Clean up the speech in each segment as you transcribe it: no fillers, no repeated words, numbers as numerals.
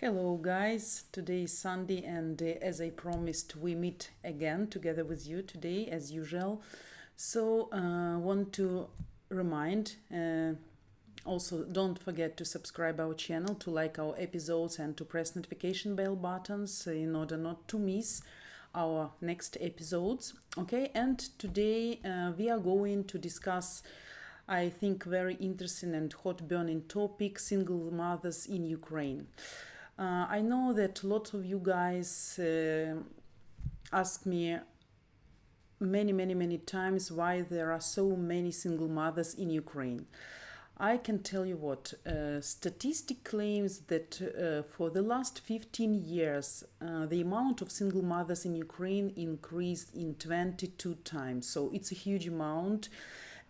Hello, guys. Today is Sunday, and as I promised, we meet again together with you today, as usual. So, want to remind also, don't forget to subscribe our channel, to like our episodes, and to press notification bell buttons in order not to miss our next episodes. Okay, and today we are going to discuss, I think, very interesting and hot burning topic: single mothers in Ukraine. I know that lots of you guys ask me many times why there are so many single mothers in Ukraine. I can tell you what, statistic claims that for the last 15 years, the amount of single mothers in Ukraine increased in 22 times. So it's a huge amount.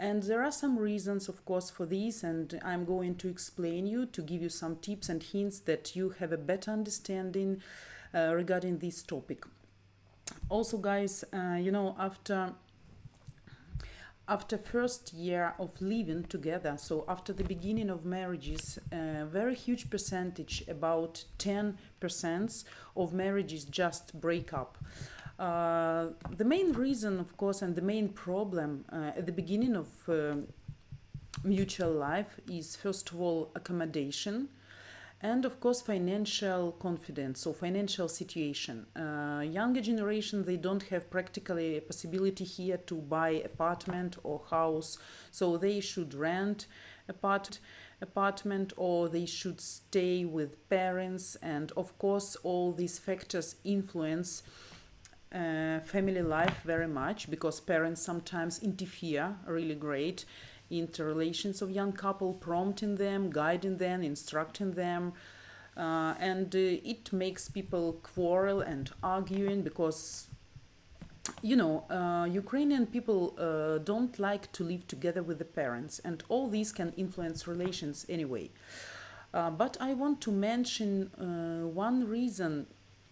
And there are some reasons, of course, for this, and I'm going to explain you, to give you some tips and hints that you have a better understanding regarding this topic. Also, guys, after first year of living together, so after the beginning of marriages, a very huge percentage, about 10% of marriages just break up. The main reason, of course, and the main problem at the beginning of mutual life is, first of all, accommodation, and of course financial confidence, so financial situation. Younger generation, they don't have practically a possibility here to buy apartment or house, so they should rent apartment, or they should stay with parents, and of course all these factors influence family life very much, because parents sometimes interfere really great into relations of young couple, prompting them, guiding them, instructing them, and it makes people quarrel and arguing, because Ukrainian people don't like to live together with the parents, and all these can influence relations anyway. But I want to mention one reason,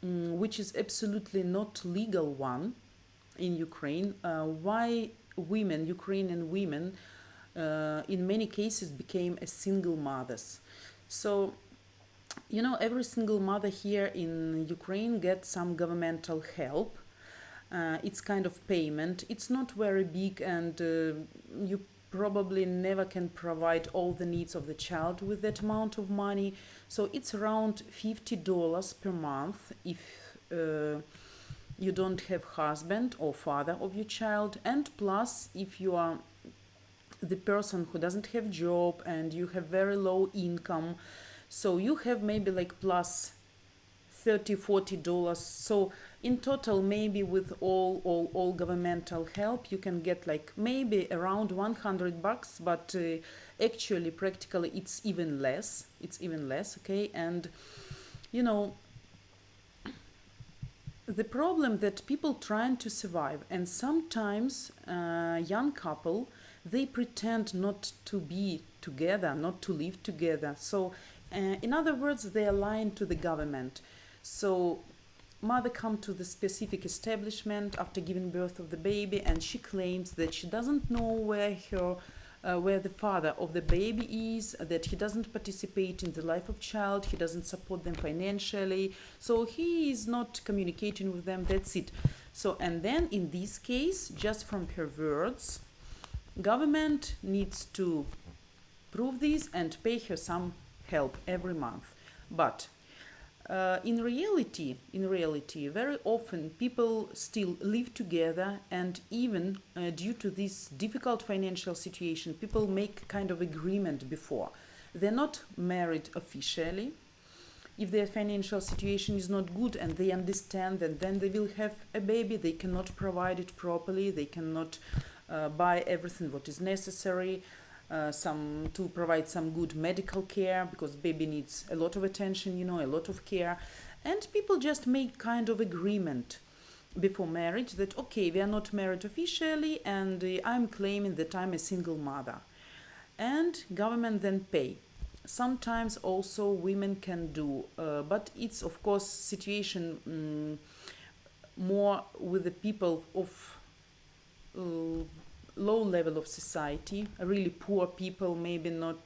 which is absolutely not legal one in Ukraine, why Ukrainian women, in many cases became a single mothers. So, every single mother here in Ukraine gets some governmental help. It's kind of payment. It's not very big, and you probably never can provide all the needs of the child with that amount of money. So it's around $50 per month if you don't have husband or father of your child, and plus if you are the person who doesn't have job and you have very low income, so you have maybe like plus $30-40. So in total, maybe with all governmental help, you can get like maybe around $100, but actually practically it's even less. Okay. And the problem that people trying to survive, and sometimes young couple, they pretend not to be together, not to live together. So in other words, they are lying to the government. So mother come to the specific establishment after giving birth of the baby, and she claims that she doesn't know where the father of the baby is, that he doesn't participate in the life of child, he doesn't support them financially, so he is not communicating with them, that's it. So, and then in this case, just from her words, government needs to prove this and pay her some help every month. But in reality, very often people still live together, and even due to this difficult financial situation, people make kind of agreement before. They're not married officially. If their financial situation is not good and they understand that then they will have a baby, they cannot provide it properly, they cannot buy everything what is necessary, to provide some good medical care, because baby needs a lot of attention, a lot of care, and people just make kind of agreement before marriage that, okay, we are not married officially, and I'm claiming that I'm a single mother, and government then pay. Sometimes also women can do, but it's of course situation more with the people of low level of society, really poor people, maybe not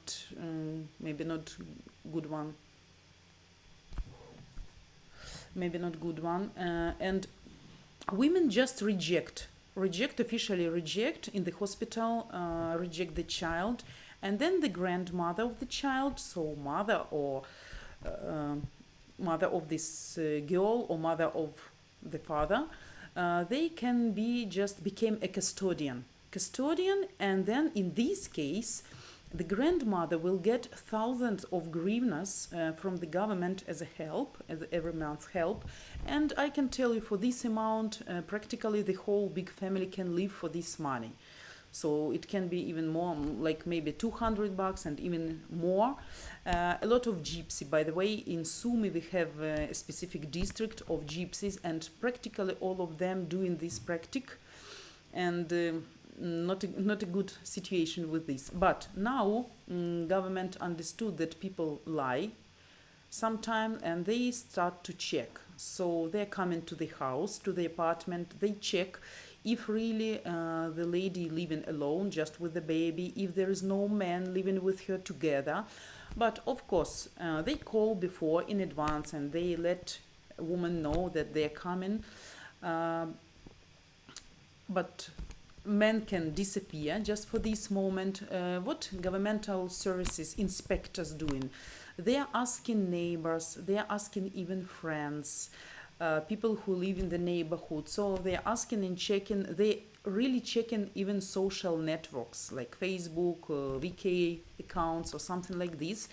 good one. maybe not good one. And women just officially reject in the hospital, reject the child, and then the grandmother of the child, so uh, mother of this girl or mother of the father, they can be just became a custodian, and then in this case the grandmother will get thousands of hryvnias from the government as a help, as every month help. And I can tell you, for this amount, practically the whole big family can live for this money. So it can be even more, like maybe $200 and even more. A lot of gypsy, by the way, in Sumy we have a specific district of gypsies, and practically all of them doing this practice, and not a good situation with this. But now government understood that people lie sometime, and they start to check. So they're coming to the house, to the apartment, they check if really the lady living alone just with the baby, if there is no man living with her together. But of course they call before in advance, and they let a woman know that they're coming. But men can disappear just for this moment. What governmental services, inspectors doing? They are asking neighbors, they are asking even friends, people who live in the neighborhood. So they are asking and checking, they really checking even social networks like Facebook, VK accounts or something like this,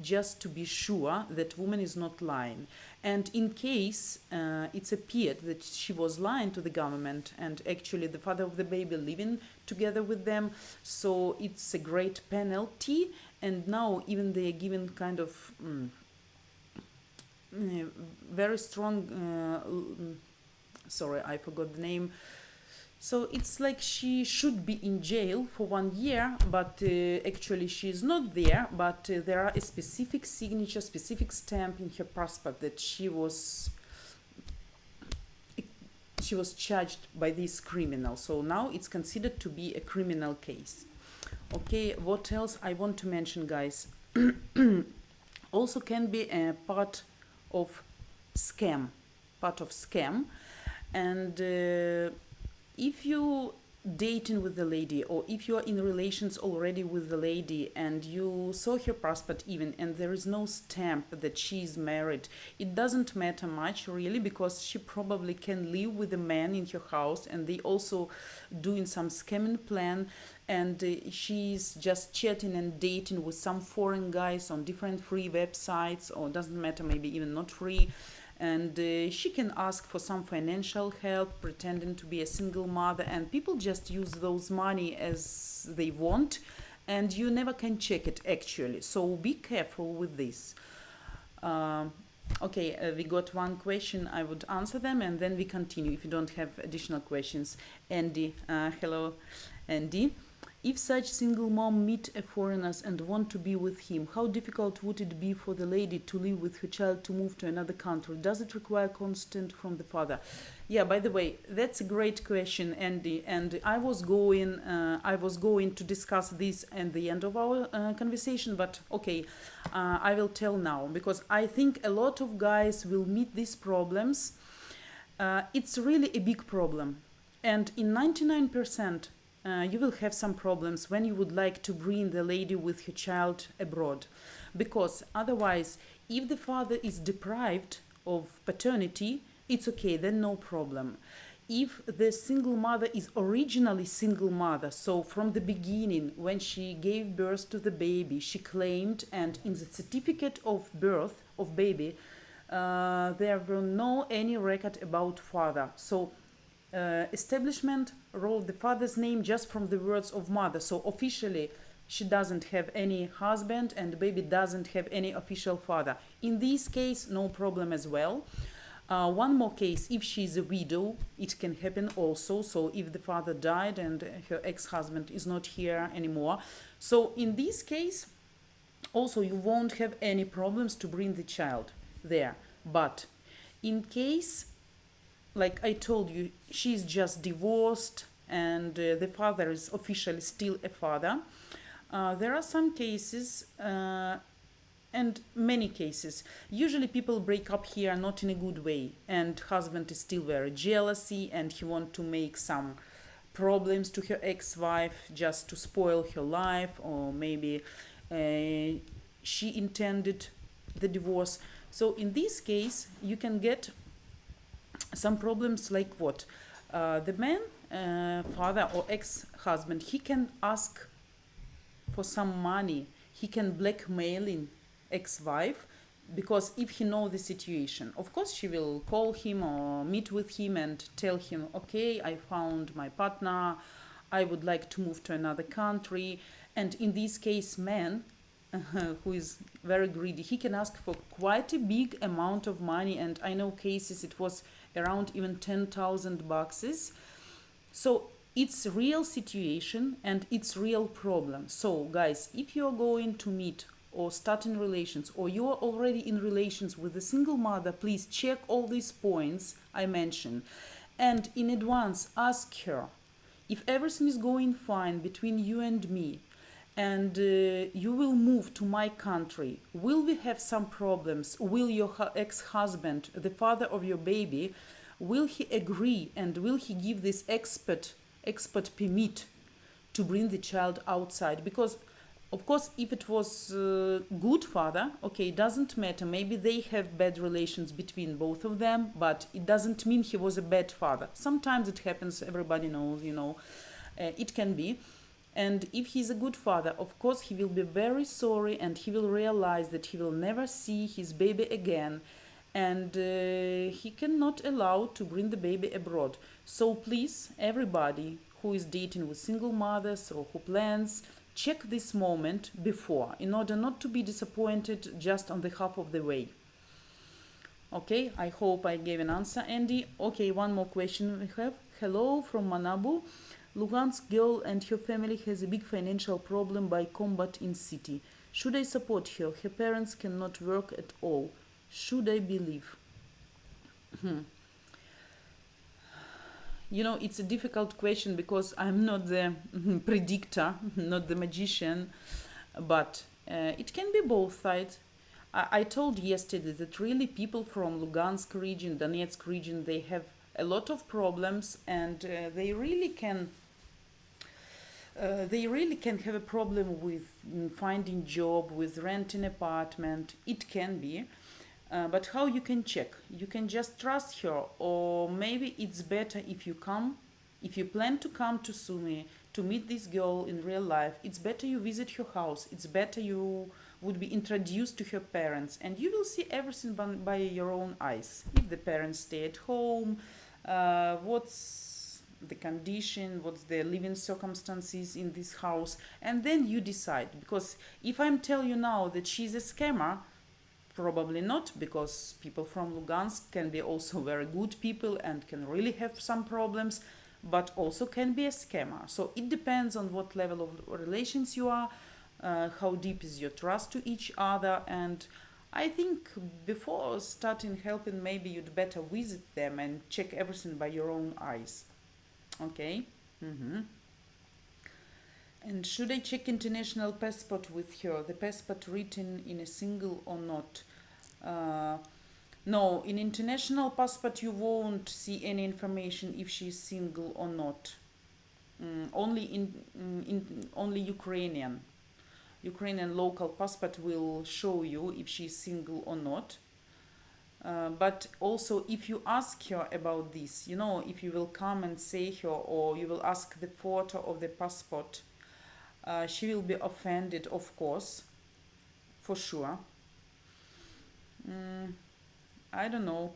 just to be sure that woman is not lying. And in case it's appeared that she was lying to the government, and actually the father of the baby living together with them, so it's a great penalty. And now even they are given kind of very strong, sorry, I forgot the name. So it's like she should be in jail for 1 year, but actually she is not there. But there are a specific signature, specific stamp in her passport that she was charged by this criminal. So now it's considered to be a criminal case. Okay, what else I want to mention, guys? Also can be a part of scam, and if you dating with the lady, or if you are in relations already with the lady and you saw her passport even, and there is no stamp that she is married, it doesn't matter much really, because she probably can live with a man in her house, and they also doing some scamming plan, and she's just chatting and dating with some foreign guys on different free websites, or doesn't matter, maybe even not free. And she can ask for some financial help, pretending to be a single mother, and people just use those money as they want, and you never can check it actually. So be careful with this. Okay, we got one question. I would answer them and then we continue if you don't have additional questions. Andy, hello, Andy. If such single mom meet a foreigners and want to be with him, how difficult would it be for the lady to live with her child to move to another country? Does it require consent from the father? Yeah, by the way, that's a great question, Andy. And I was going to discuss this at the end of our conversation, but okay, I will tell now, because I think a lot of guys will meet these problems. It's really a big problem, and in 99%. You will have some problems when you would like to bring the lady with her child abroad, because otherwise, if the father is deprived of paternity, it's okay, then no problem. If the single mother is originally single mother, so from the beginning when she gave birth to the baby, she claimed, and in the certificate of birth of baby there were no any record about father, so establishment wrote the father's name just from the words of mother. So officially she doesn't have any husband, and the baby doesn't have any official father. In this case, no problem as well. One more case, if she's a widow, it can happen also. So if the father died and her ex-husband is not here anymore, so in this case also you won't have any problems to bring the child there. But in case, like I told you, she's just divorced and the father is officially still a father, there are some cases and many cases. Usually people break up here not in a good way, and husband is still very jealousy and he want to make some problems to her ex-wife just to spoil her life, or maybe she intended the divorce. So in this case you can get some problems like what? The man, father or ex-husband, he can ask for some money. He can blackmailing ex-wife, because if he know the situation, of course she will call him or meet with him and tell him, okay, I found my partner, I would like to move to another country. And in this case, man, who is very greedy, he can ask for quite a big amount of money, and I know cases it was around even 10,000 bucks. So it's real situation and it's real problem. So guys, if you're going to meet or starting relations, or you're already in relations with a single mother, please check all these points I mentioned, and in advance ask her if everything is going fine between you and me, and you will move to my country, will we have some problems? Will your ex-husband, the father of your baby, will he agree, and will he give this expert permit to bring the child outside? Because of course if it was good father, okay, it doesn't matter, maybe they have bad relations between both of them, but it doesn't mean he was a bad father. Sometimes it happens, everybody knows, it can be. And if he's a good father, of course he will be very sorry, and he will realize that he will never see his baby again, and he cannot allow to bring the baby abroad. So please, everybody who is dating with single mothers or who plans, check this moment before, in order not to be disappointed just on the half of the way. Okay, I hope I gave an answer, Andy. Okay, one more question we have. Hello from Manabu. Lugansk girl and her family has a big financial problem by combat in city. Should I support her? Her parents cannot work at all. Should I believe? It's a difficult question because I'm not the predictor, not the magician, but it can be both sides. I told yesterday that really people from Lugansk region, Donetsk region, they have a lot of problems, and they really can have a problem with finding job, with renting apartment. It can be. But how you can check? You can just trust her, or maybe it's better if you plan to come to Sumy to meet this girl in real life, it's better you visit her house, it's better you would be introduced to her parents, and you will see everything by your own eyes. If the parents stay at home, what's the condition, what's the living circumstances in this house, and then you decide. Because if I'm telling you now that she's a scammer, probably not, because people from Lugansk can be also very good people and can really have some problems, but also can be a scammer. So it depends on what level of relations you are, how deep is your trust to each other, and I think before starting helping, maybe you'd better visit them and check everything by your own eyes. Okay? And should I check international passport with her? The passport written in a single or not? No, in international passport you won't see any information if she's single or not. Only only Ukrainian local passport will show you if she's single or not. But also if you ask her about this, if you will come and say her, or you will ask the photo of the passport, she will be offended, of course, for sure. I don't know.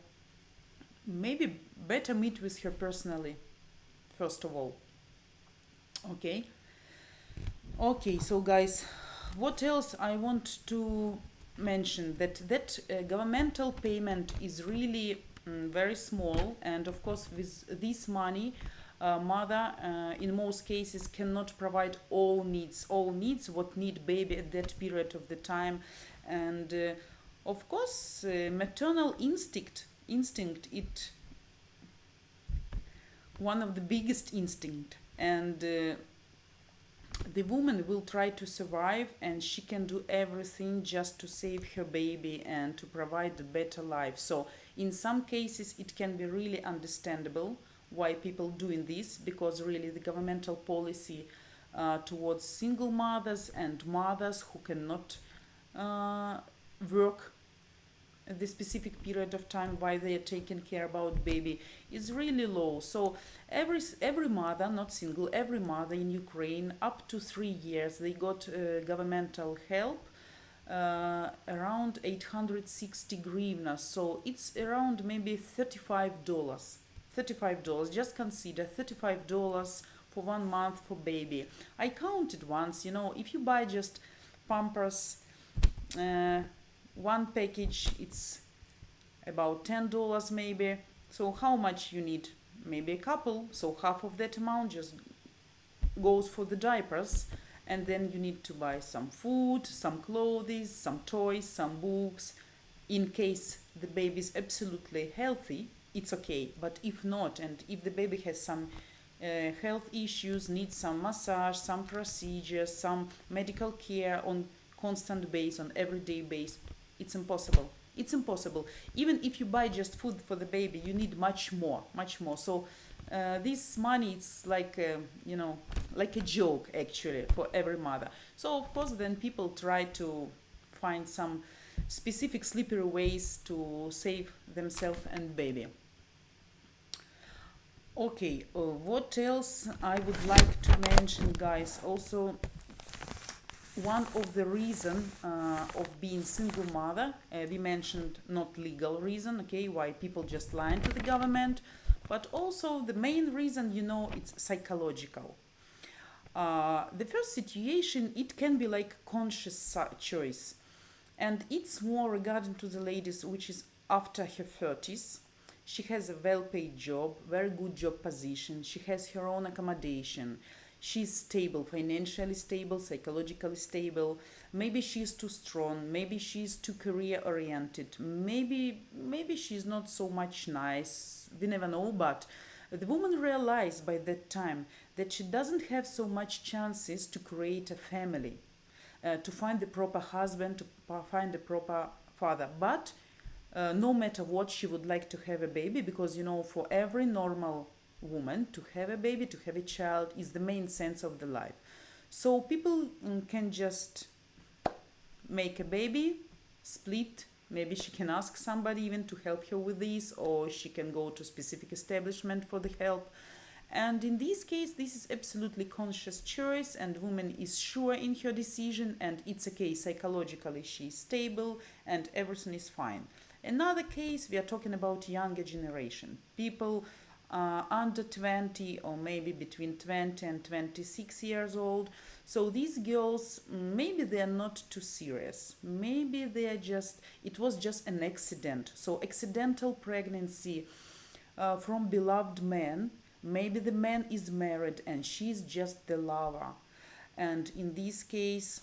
Maybe better meet with her personally, first of all. Okay. Okay, so guys, what else I want to mention? That governmental payment is really very small, and of course with this money, mother in most cases cannot provide all needs what need baby at that period of the time. And of course maternal instinct it one of the biggest instinct, and the woman will try to survive, and she can do everything just to save her baby and to provide a better life. So in some cases it can be really understandable why people doing this, because really the governmental policy towards single mothers and mothers who cannot work the specific period of time while they are taking care about baby is really low. So every mother, not single, every mother in Ukraine up to 3 years, they got governmental help, around 860 hryvnia. So it's around maybe $35. $35. Just consider $35 for 1 month for baby. I counted once. If you buy just Pampers. One package, it's about $10 maybe. So how much you need? Maybe a couple. So half of that amount just goes for the diapers, and then you need to buy some food, some clothes, some toys, some books. In case the baby is absolutely healthy, it's okay. But if not, and if the baby has some health issues, needs some massage, some procedures, some medical care on constant base, on everyday base, it's impossible. It's impossible. Even if you buy just food for the baby, you need much more, much more. So this money, it's like like a joke actually for every mother. So of course then people try to find some specific slippery ways to save themselves and baby. Okay, what else I would like to mention, guys? Also, one of the reason of being single mother, we mentioned not legal reason, okay, why people just lying to the government, but also the main reason, it's psychological. The first situation, it can be like conscious choice, and it's more regarding to the ladies which is after her 30s. She has a well-paid job, very good job position, she has her own accommodation, she's stable, financially stable, psychologically stable. Maybe she's too strong, maybe she's too career oriented, maybe she's not so much nice, we never know. But the woman realized by that time that she doesn't have so much chances to create a family, to find the proper husband, to find the proper father. But no matter what, she would like to have a baby, because for every normal woman, to have a baby, to have a child is the main sense of the life. So people can just make a baby, split. Maybe she can ask somebody even to help her with this, or she can go to specific establishment for the help. And in this case, this is absolutely conscious choice, and woman is sure in her decision, and it's okay, psychologically she is stable and everything is fine. Another case, we are talking about younger generation, people under 20, or maybe between 20 and 26 years old. So these girls, maybe they are not too serious, maybe they are just, it was just an accident, so accidental pregnancy from beloved man. Maybe the man is married and she's just the lover, and in this case,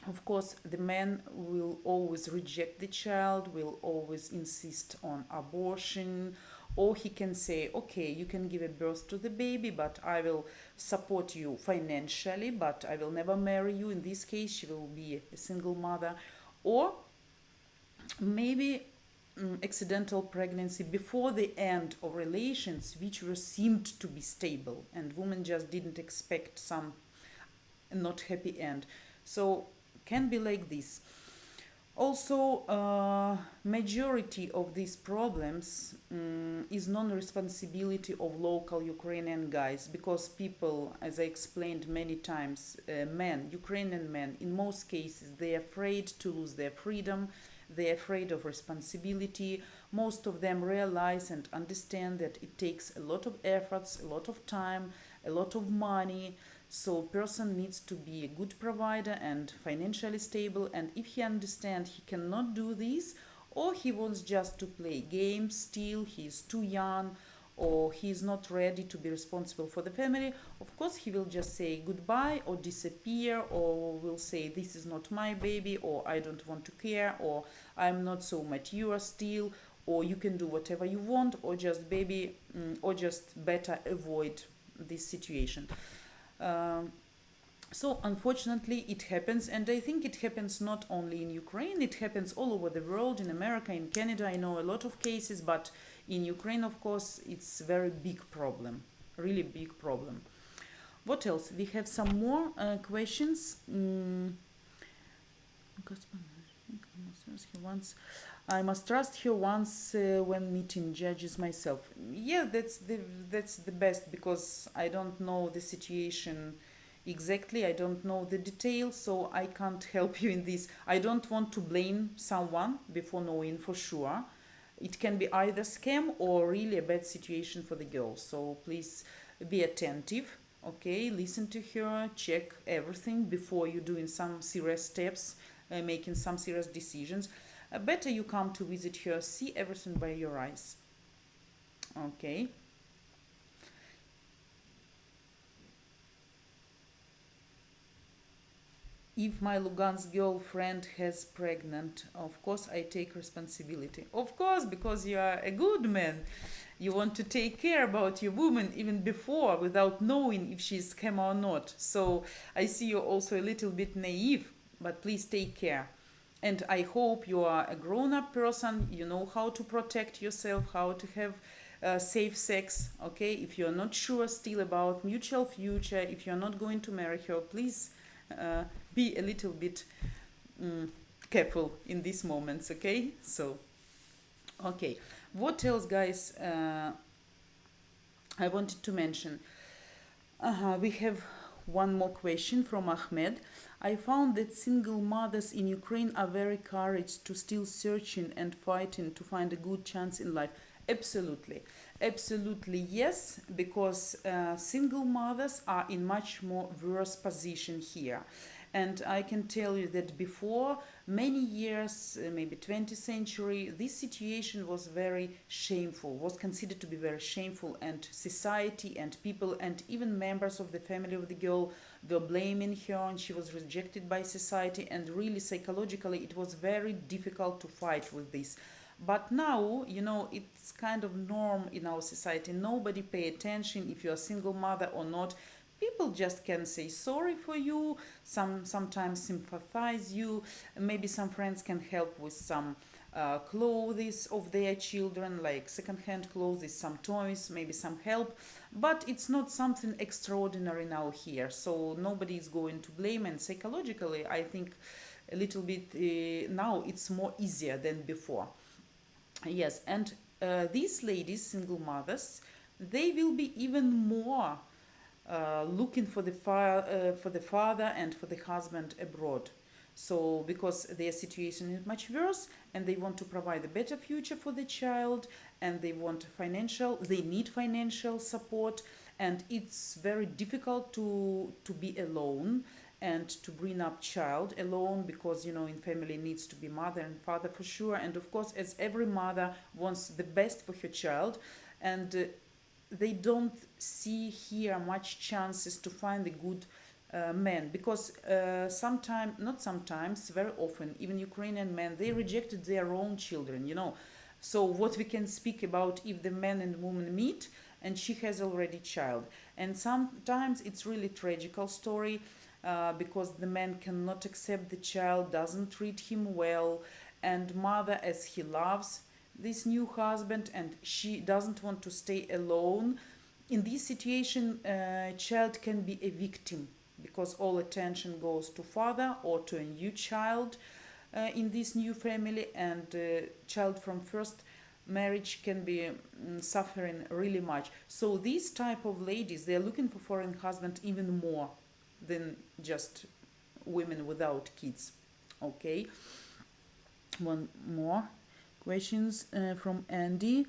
of course, the man will always reject the child, will always insist on abortion, or he can say, okay, you can give a birth to the baby, but I will support you financially, but I will never marry you. In this case, she will be a single mother. Or maybe accidental pregnancy before the end of relations, which were seemed to be stable, and women just didn't expect some not happy end. So can be like this. Also, majority of these problems is non-responsibility of local Ukrainian guys, because people, as I explained many times, Ukrainian men, in most cases, they're afraid to lose their freedom, they're afraid of responsibility. Most of them realize and understand that it takes a lot of efforts, a lot of time, a lot of money. So person needs to be a good provider and financially stable, and if he understands he cannot do this, or he wants just to play games still, he's too young, or he's not ready to be responsible for the family, of course he will just say goodbye or disappear, or will say this is not my baby, or I don't want to care, or I'm not so mature still, or you can do whatever you want, or just baby, or just better avoid this situation. So unfortunately it happens, and I think it happens not only in Ukraine, it happens all over the world, in America, in Canada. I know a lot of cases, but in Ukraine, of course, it's a very big problem, really big problem. What else? We have some more questions. Once I must trust her once when meeting judges myself. Yeah, that's the best, because I don't know the situation exactly. I don't know the details, so I can't help you in this. I don't want to blame someone before knowing for sure. It can be either scam or really a bad situation for the girl. So please be attentive. Okay, listen to her, check everything before you doing some serious steps, making some serious decisions. Better you come to visit her, see everything by your eyes. Okay. If my Lugansk girlfriend has pregnant, of course I take responsibility. Of course, because you are a good man. You want to take care about your woman even before, without knowing if she's scam or not. So I see you're also a little bit naive, but please take care. And I hope you are a grown-up person. You know how to protect yourself, how to have safe sex. Okay, if you're not sure still about mutual future, if you're not going to marry her, please uh, be a little bit mm, careful in these moments. Okay, so okay, what else, guys? I wanted to mention. We have one more question from Ahmed. I found that single mothers in Ukraine are very courageous to still searching and fighting to find a good chance in life. Absolutely, absolutely yes, because single mothers are in much more worse position here. And I can tell you that before many years, maybe 20th century, this situation was very shameful, was considered to be very shameful, and society and people and even members of the family of the girl were blaming her, and she was rejected by society, and really psychologically it was very difficult to fight with this. But now, it's kind of norm in our society. Nobody pay attention if you're a single mother or not. People just can say sorry for you, sometimes sympathize you. Maybe some friends can help with some clothes of their children, like second-hand clothes, some toys, maybe some help. But it's not something extraordinary now here, so nobody is going to blame. And psychologically, I think a little bit now it's more easier than before. Yes, and these ladies, single mothers, they will be even more looking for for the father and for the husband abroad. So because their situation is much worse, and they want to provide a better future for the child, and they need financial support, and it's very difficult to be alone and to bring up child alone, because in family needs to be mother and father for sure, and of course as every mother wants the best for her child, and they don't see here much chances to find a good man, because sometimes, not sometimes, very often, even Ukrainian men, they rejected their own children. So what we can speak about if the man and woman meet and she has already child, and sometimes it's really tragical story, because the man cannot accept the child, doesn't treat him well, and mother, as he loves this new husband and she doesn't want to stay alone, in this situation child can be a victim, because all attention goes to father or to a new child in this new family, and child from first marriage can be suffering really much. So these type of ladies, they're looking for foreign husband even more than just women without kids. Okay, one more questions from Andy.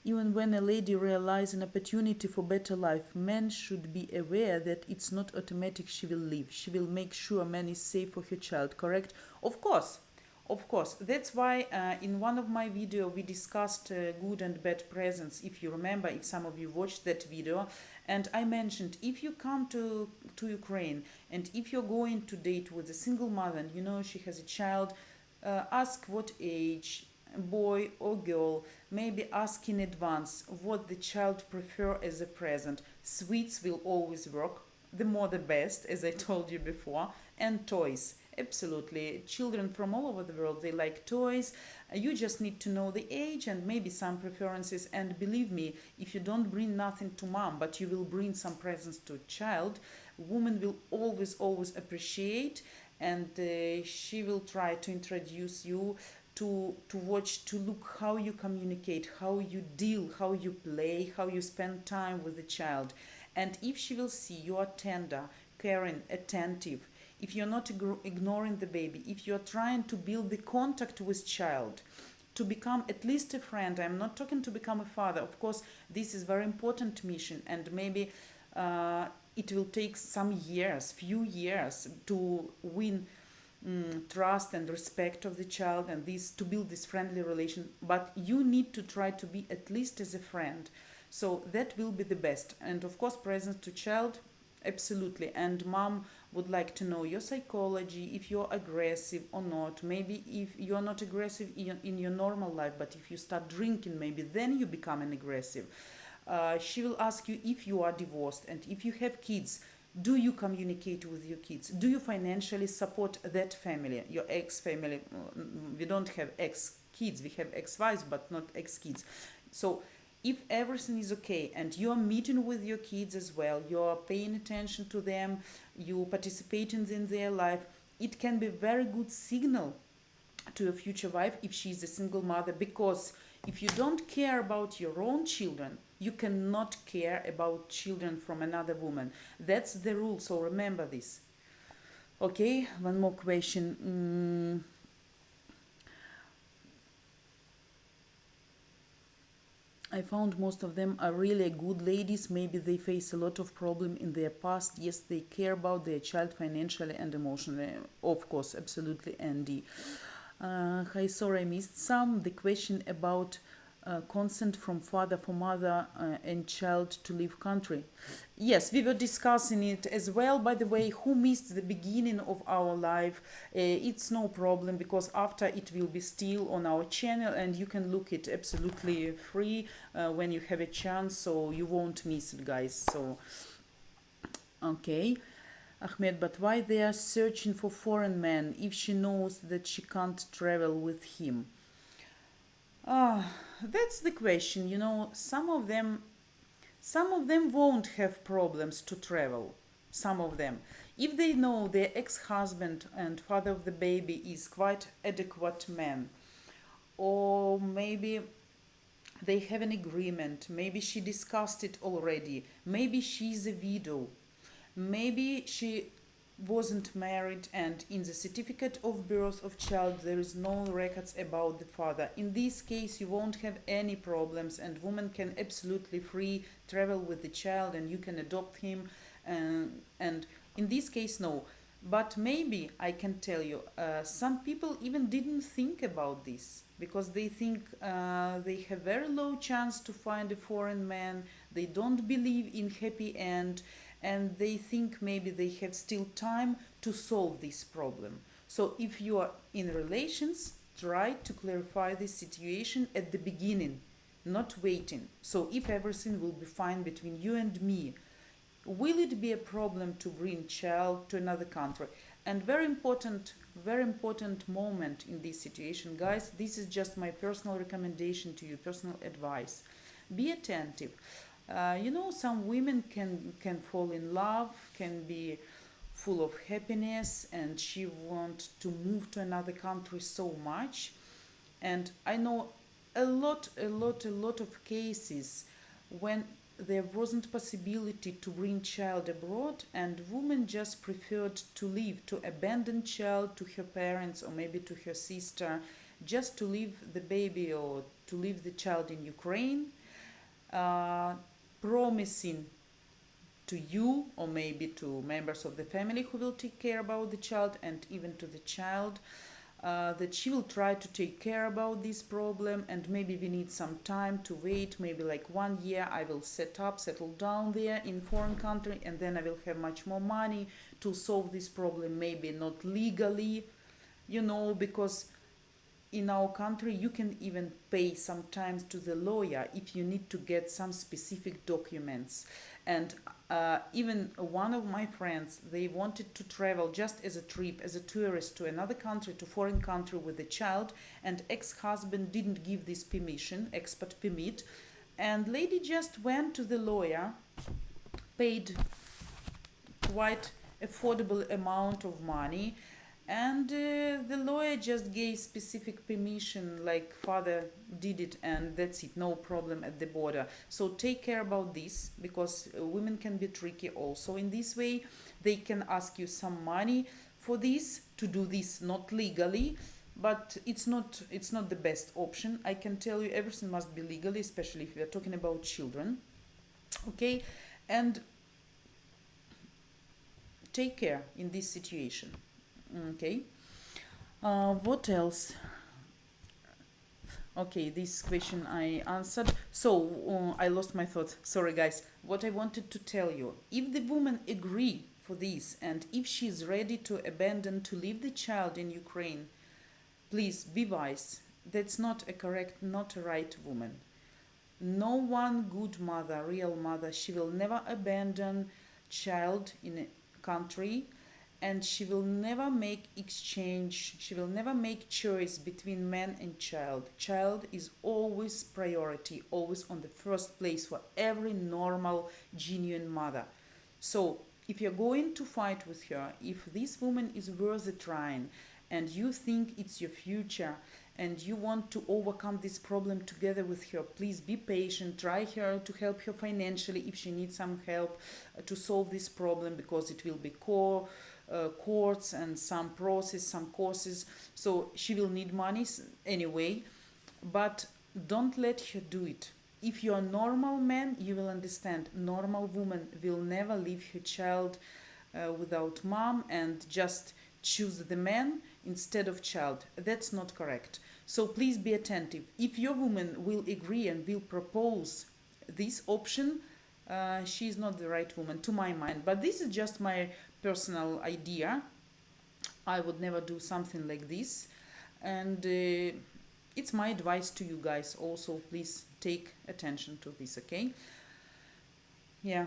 Even when a lady realizes an opportunity for better life, men should be aware that it's not automatic she will leave. She will make sure man is safe for her child, correct? Of course. Of course, that's why in one of my video we discussed good and bad presents, if you remember, if some of you watched that video, and I mentioned if you come to Ukraine and if you're going to date with a single mother and she has a child, ask what age, boy or girl, maybe ask in advance what the child prefer as a present. Sweets will always work, the more the best, as I told you before, and toys. Absolutely. Children from all over the world, they like toys. You just need to know the age and maybe some preferences. And believe me, if you don't bring nothing to mom, but you will bring some presents to child, woman will always appreciate, and she will try to introduce you to watch, to look how you communicate, how you deal, how you play, how you spend time with the child. And if she will see you are tender, caring, attentive, if you're not ignoring the baby, if you're trying to build the contact with child, to become at least a friend. I'm not talking to become a father. Of course, this is very important mission, and maybe it will take some years, few years, to win trust and respect of the child, and this to build this friendly relation. But you need to try to be at least as a friend. So that will be the best. And of course, presence to child, absolutely. And mom would like to know your psychology, if you're aggressive or not. Maybe if you're not aggressive in your normal life, but if you start drinking, maybe then you become an aggressive. She will ask you if you are divorced, and if you have kids, do you communicate with your kids? Do you financially support that family, your ex family? We don't have ex kids, we have ex wives, but not ex kids. So if everything is okay and you're meeting with your kids as well, you're paying attention to them, you participating in their life, it can be very good signal to your future wife if she is a single mother. Because if you don't care about your own children, you cannot care about children from another woman. That's the rule, so remember this. Okay, one more question. I found most of them are really good ladies. Maybe they face a lot of problem in their past. Yes, they care about their child financially and emotionally. Of course, absolutely, Andy. Hi, sorry, I missed some. The question about consent from father for mother and child to leave country. Yes, we were discussing it as well. By the way, who missed the beginning of our life, it's no problem, because after it will be still on our channel and you can look it absolutely free when you have a chance, so you won't miss it, guys. So okay, Ahmed, but why they are searching for foreign man if she knows that she can't travel with him? That's the question. You know, some of them won't have problems to travel. Some of them, if they know their ex-husband and father of the baby is quite adequate man, or maybe they have an agreement, maybe she discussed it already, maybe she's a widow, maybe she wasn't married and in the certificate of birth of child there is no records about the father. In this case you won't have any problems, and woman can absolutely free travel with the child and you can adopt him, and in this case no. But maybe I can tell you, some people even didn't think about this, because they think they have very low chance to find a foreign man, they don't believe in happy end, and they think maybe they have still time to solve this problem. So if you are in relations, try to clarify this situation at the beginning, not waiting. So if everything will be fine between you and me, will it be a problem to bring child to another country? And very important moment in this situation, guys, this is just my personal recommendation to you, personal advice. Be attentive. Some women can fall in love, can be full of happiness, and she want to move to another country so much. And I know a lot of cases when there wasn't possibility to bring child abroad, and woman just preferred to leave, to abandon child to her parents or maybe to her sister, just to leave the baby or to leave the child in Ukraine, promising to you or maybe to members of the family who will take care about the child, and even to the child, that she will try to take care about this problem, and maybe we need some time to wait, maybe like 1 year I will settle down there in foreign country, and then I will have much more money to solve this problem, maybe not legally, because in our country you can even pay sometimes to the lawyer if you need to get some specific documents. And even one of my friends, they wanted to travel just as a trip, as a tourist to another country, to foreign country with a child, and ex-husband didn't give this permission, expat permit, and lady just went to the lawyer, paid quite affordable amount of money, and the lawyer just gave specific permission, like father did it, and that's it, no problem at the border. So take care about this, because women can be tricky also in this way. They can ask you some money for this, to do this not legally, but it's not the best option. I can tell you, everything must be legally, especially if we are talking about children. Okay. And take care in this situation. Okay. What else? Okay, this question I answered. So I lost my thought. Sorry, guys. What I wanted to tell you: if the woman agree for this, and if she's ready to abandon, to leave the child in Ukraine, please be wise. That's not a correct, not a right woman. No one good mother, real mother, she will never abandon child in a country, and she will never make exchange, she will never make choice between man and child. Child is always priority, always on the first place for every normal, genuine mother. So if you're going to fight with her, if this woman is worth trying, and you think it's your future, and you want to overcome this problem together with her, please be patient. Try her to help her financially if she needs some help to solve this problem, because it will be courts and some process, some courses. So she will need money anyway, but don't let her do it. If you're a normal man, you will understand. Normal woman will never leave her child without mom and just choose the man instead of child. That's not correct. So please be attentive. If your woman will agree and will propose this option, she is not the right woman to my mind. But this is just my personal idea. I would never do something like this. And it's my advice to you guys also. Please take attention to this, okay? Yeah.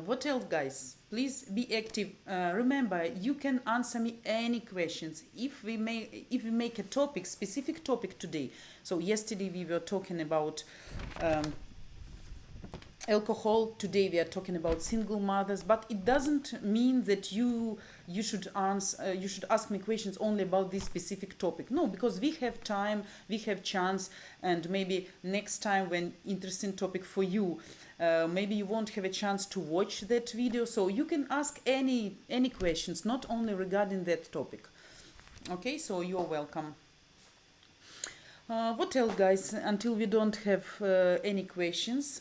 What else, guys? Please be active. Remember, you can answer me any questions. If we make a topic, specific topic today. So yesterday we were talking about alcohol. Today we are talking about single mothers. But it doesn't mean that you should answer. You should ask me questions only about this specific topic. No, because we have time, we have chance, and maybe next time when interesting topic for you. Maybe you won't have a chance to watch that video, so you can ask any questions, not only regarding that topic. Okay, so you're welcome. What else, guys? Until we don't have any questions,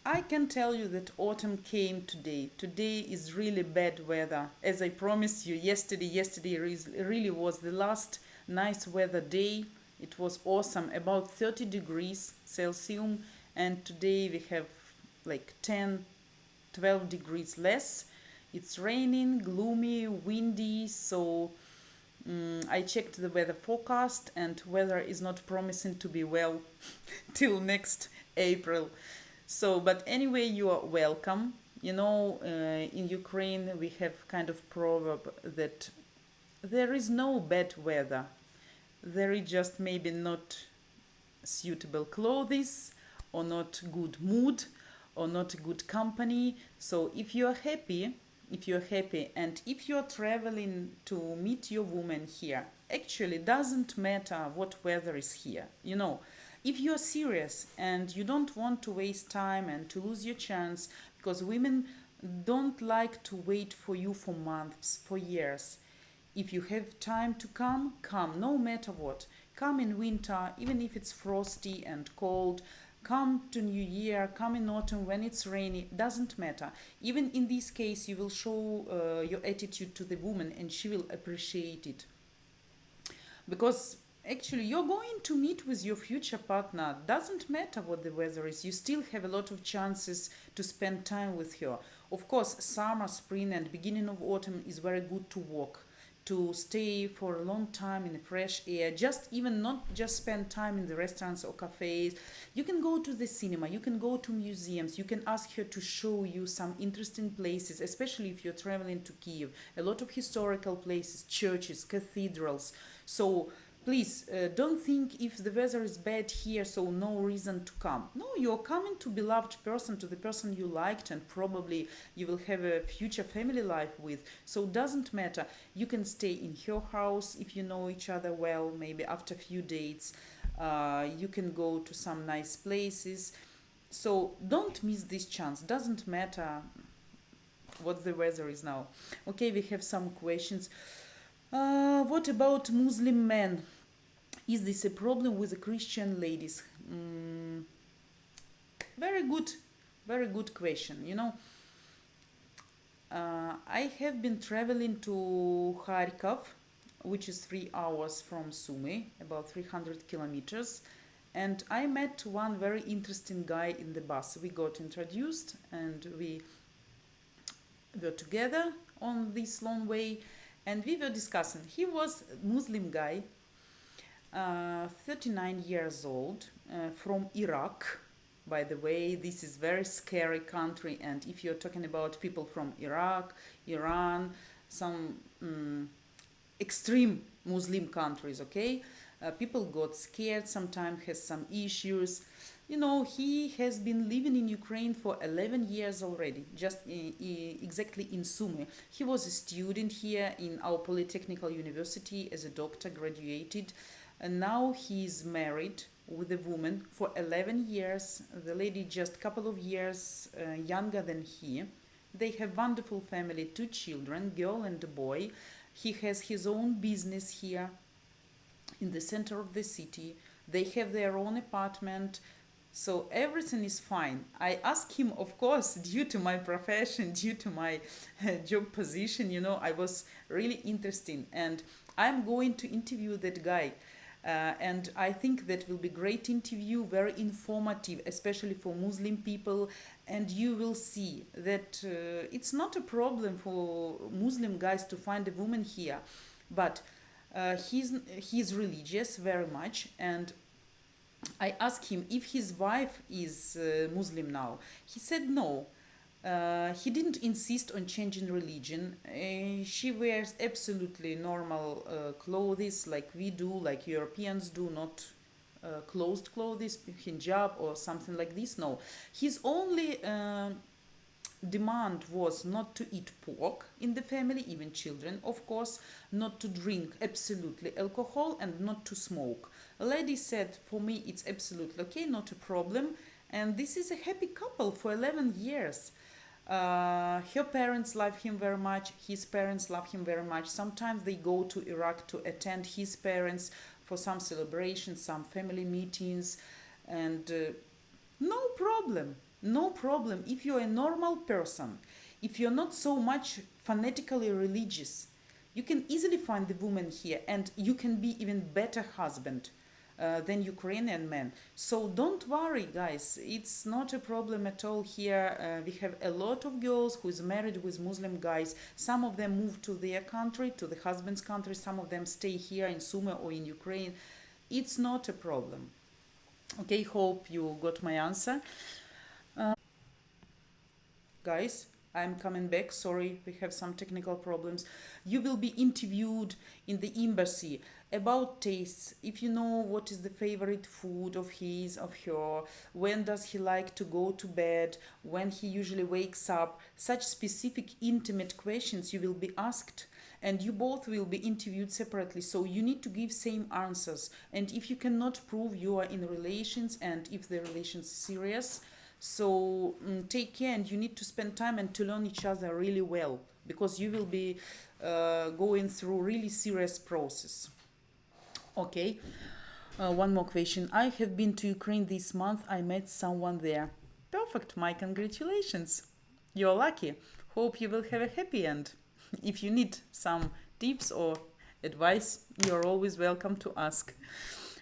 I can tell you that autumn came today. Today is really bad weather. As I promised you yesterday really was the last nice weather day. It was awesome, about 30 degrees Celsius, and today we have like 10-12 degrees less. It's raining, gloomy, windy, so I checked the weather forecast, and weather is not promising to be well till next April. So, but anyway, you are welcome. You know, in Ukraine we have kind of proverb that there is no bad weather. There is just maybe not suitable clothes, or not good mood, or not good company. So if you're happy, and if you're traveling to meet your woman here, actually doesn't matter what weather is here. You know, if you're serious and you don't want to waste time and to lose your chance, because women don't like to wait for you for months, for years. If you have time to come, no matter what. Come in winter, even if it's frosty and cold. Come to New Year, come in autumn when it's rainy, doesn't matter. Even in this case, you will show your attitude to the woman, and she will appreciate it. Because actually, you're going to meet with your future partner. Doesn't matter what the weather is. You still have a lot of chances to spend time with her. Of course, summer, spring, and beginning of autumn is very good to walk, to stay for a long time in the fresh air, just even not just spend time in the restaurants or cafes. You can go to the cinema, you can go to museums, you can ask her to show you some interesting places, especially if you're traveling to Kiev. A lot of historical places, churches, cathedrals. So please don't think if the weather is bad here, so no reason to come. No, you're coming to beloved person, to the person you liked, and probably you will have a future family life with. So doesn't matter. You can stay in her house if you know each other well. Maybe after a few dates, you can go to some nice places. So don't miss this chance. Doesn't matter what the weather is now. Okay, we have some questions. What about Muslim men? Is this a problem with the Christian ladies? Very good, very good question. I have been traveling to Kharkov, which is 3 hours from Sumy, about 300 kilometers. And I met one very interesting guy in the bus. We got introduced and we were together on this long way, and we were discussing. He was a Muslim guy, 39 years old, from Iraq. By the way, this is very scary country, and if you're talking about people from Iraq, Iran, some extreme Muslim countries, okay, people got scared, sometimes has some issues. He has been living in Ukraine for 11 years already, just exactly in Sumy. He was a student here in our Polytechnical University as a doctor, graduated, and now he is married with a woman for 11 years. The lady just a couple of years younger than he. They have wonderful family, 2 children, girl and a boy. He has his own business here in the center of the city. They have their own apartment. So everything is fine. I asked him, of course, due to my profession, due to my job position, I was really interested. And I'm going to interview that guy. And I think that will be great interview, very informative, especially for Muslim people. And you will see that it's not a problem for Muslim guys to find a woman here. But he's religious very much, and I asked him if his wife is Muslim now. He said no. He didn't insist on changing religion. She wears absolutely normal clothes like we do, like Europeans do, not closed clothes, hijab or something like this. No. His only demand was not to eat pork in the family, even children, of course, not to drink absolutely alcohol, and not to smoke. A lady said, for me it's absolutely okay, not a problem, and this is a happy couple for 11 years. Her parents love him very much, his parents love him very much. Sometimes they go to Iraq to attend his parents for some celebrations, some family meetings, and no problem. No problem. If you're a normal person, if you're not so much fanatically religious, you can easily find the woman here, and you can be even better husband than Ukrainian men. So don't worry, guys. It's not a problem at all here. We have a lot of girls who is married with Muslim guys. Some of them move to their country, to the husband's country. Some of them stay here in Sumy or in Ukraine. It's not a problem. Okay, hope you got my answer. Guys, I'm coming back. Sorry, we have some technical problems. You will be interviewed in the embassy about tastes. If you know what is the favorite food of his, of her, when does he like to go to bed, when he usually wakes up, such specific intimate questions you will be asked, and you both will be interviewed separately, so you need to give same answers. And if you cannot prove you are in relations, and if the relations serious, so take care, and you need to spend time and to learn each other really well, because you will be going through really serious process. Okay, one more question. I have been to Ukraine this month. I met someone there. Perfect, my congratulations. You're lucky. Hope you will have a happy end. If you need some tips or advice, you're always welcome to ask.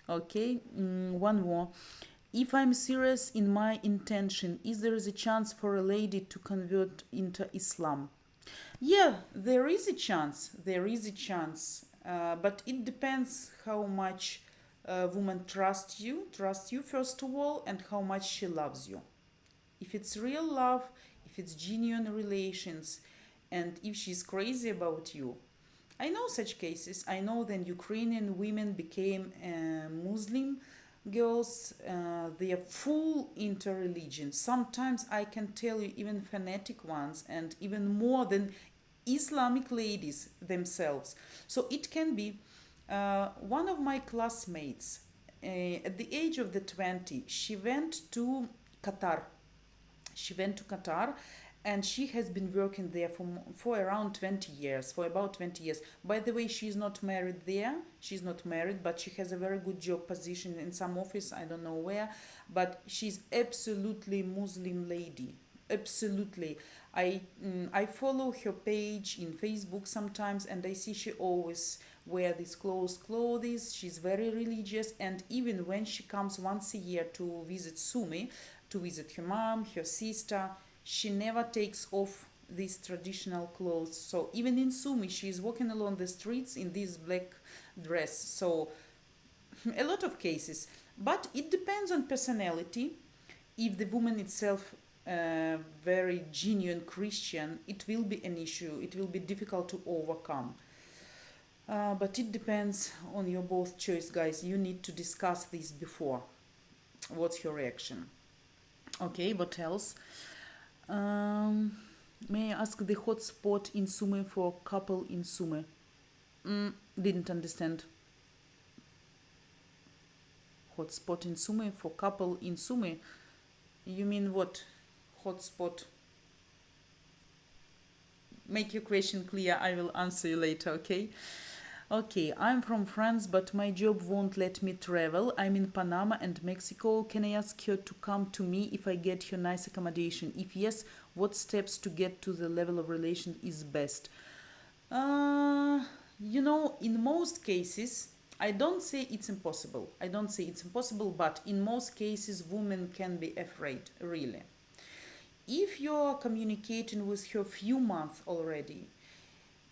Okay, one more. If I'm serious in my intention, is there a chance for a lady to convert into Islam? Yeah, there is a chance. There is a chance. But it depends how much a woman trusts you first of all, and how much she loves you. If it's real love, if it's genuine relations, and if she's crazy about you. I know such cases. I know that Ukrainian women became Muslim girls. They are full interreligion. Sometimes I can tell you even fanatic ones, and even more than Islamic ladies themselves. So it can be one of my classmates at the age of the 20, she went to Qatar. She went to Qatar, and she has been working there for around 20 years, for about 20 years. By the way, she's not married there. She's not married, but she has a very good job position in some office, I don't know where. But she's absolutely Muslim lady. Absolutely. I follow her page in Facebook sometimes, and I see she always wear these clothes. She's very religious, and even when she comes once a year to visit Sumi, to visit her mom, her sister, she never takes off these traditional clothes. So even in Sumi, she is walking along the streets in this black dress. So a lot of cases, but it depends on personality. If the woman itself very genuine Christian, it will be an issue. It will be difficult to overcome. But it depends on your both choice, guys. You need to discuss this before. What's your reaction? Okay, what else? Um, may I ask the hotspot in Sume for couple in Sume? Didn't understand. Hotspot in Sume for couple in Sume? You mean what? Hotspot. Make your question clear. I will answer you later, okay? Okay, I'm from France, but my job won't let me travel. I'm in Panama and Mexico. Can I ask her to come to me if I get her nice accommodation? If yes, what steps to get to the level of relation is best? In most cases, I don't say it's impossible. I don't say it's impossible, but in most cases, women can be afraid, really. If you're communicating with her few months already,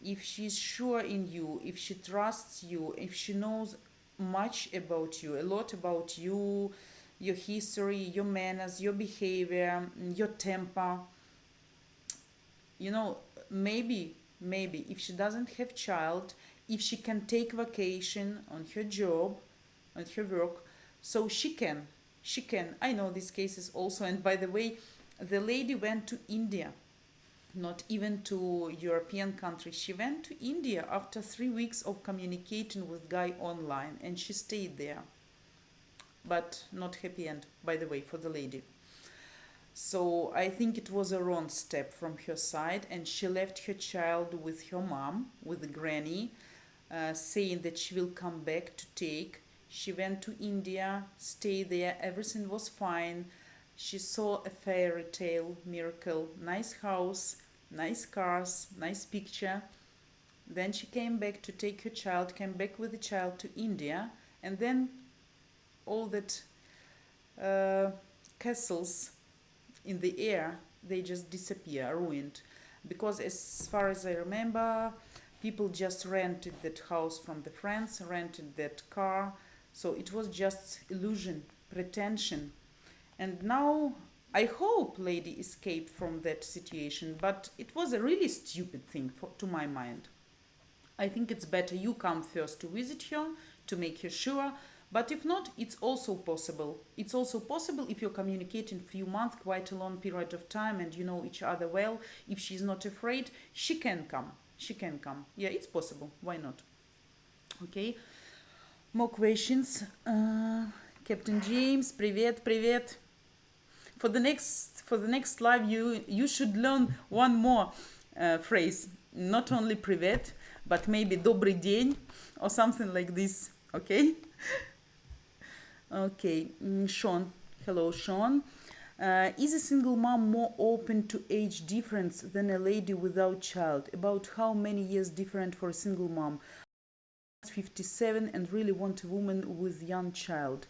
if she's sure in you, if she trusts you, if she knows much about you, a lot about you, your history, your manners, your behavior, your temper, you know, maybe if she doesn't have child, if she can take vacation on her job, on her work, so she can. I know these cases also. And by the way, the lady went to India, not even to European countries. She went to India after 3 weeks of communicating with guy online, and she stayed there. But not happy end, by the way, for the lady. So I think it was a wrong step from her side, and she left her child with her mom, with the granny, saying that she will come back to take. She went to India, stayed there, everything was fine. She saw a fairy tale miracle, nice house, nice cars, nice picture. Then she came back to take her child, came back with the child to India, and then all that uh, castles in the air, they just disappear, ruined. Because as far as I remember, people just rented that house from the friends, rented that car. So it was just illusion, pretension. And now I hope lady escaped from that situation, but it was a really stupid thing to my mind. I think it's better you come first to visit her, to make her sure. But if not, it's also possible. It's also possible if you're communicating few months, quite a long period of time, and you know each other well. If she's not afraid, she can come. She can come. Yeah, it's possible. Why not? Okay. More questions. Captain James, привет, привет. For the next live, you should learn one more phrase. Not only привет, but maybe добрый день or something like this. Okay. Okay, Sean. Hello, Sean. Is a single mom more open to age difference than a lady without child? About how many years different for a single mom? 57 and really want a woman with young child.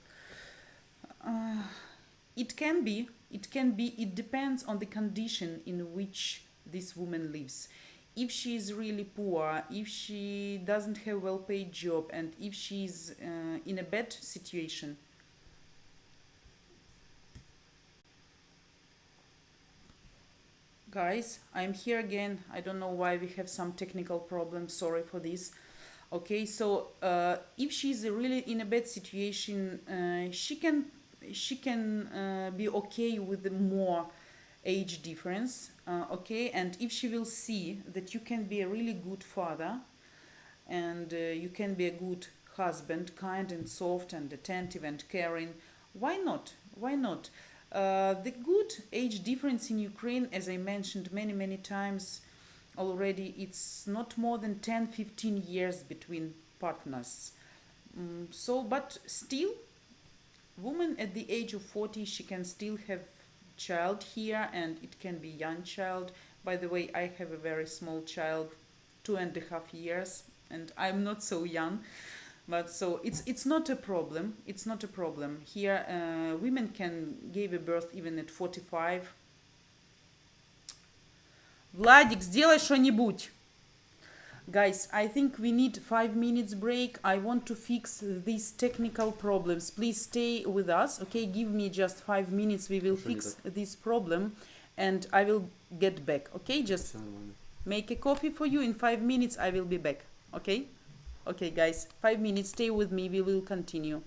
It can be. It depends on the condition in which this woman lives. if she is really poor, if she doesn't have a well-paid job, and if she's in a bad situation. Guys, I'm here again. I don't know why we have some technical problems. Sorry for this. Okay, so if she's really in a bad situation, she can be okay with the more age difference. Okay, and if she will see that you can be a really good father, and you can be a good husband, kind and soft and attentive and caring, why not? Why not? The good age difference in Ukraine, as I mentioned many times already, it's not more than 10-15 years between partners. But still, woman at the age of 40, she can still have child here, and it can be young child. By the way, I have a very small child, 2.5 years, and I'm not so young. But so it's not a problem. It's not a problem here. Women can give a birth even at 45. Владик, сделай что-нибудь. Guys, I think we need 5 minutes break. I want to fix these technical problems. Please stay with us, okay? Give me just 5 minutes. We will fix this problem, and I will get back, okay? Just make a coffee for you. In 5 minutes, I will be back, okay? Okay, guys, 5 minutes. Stay with me. We will continue.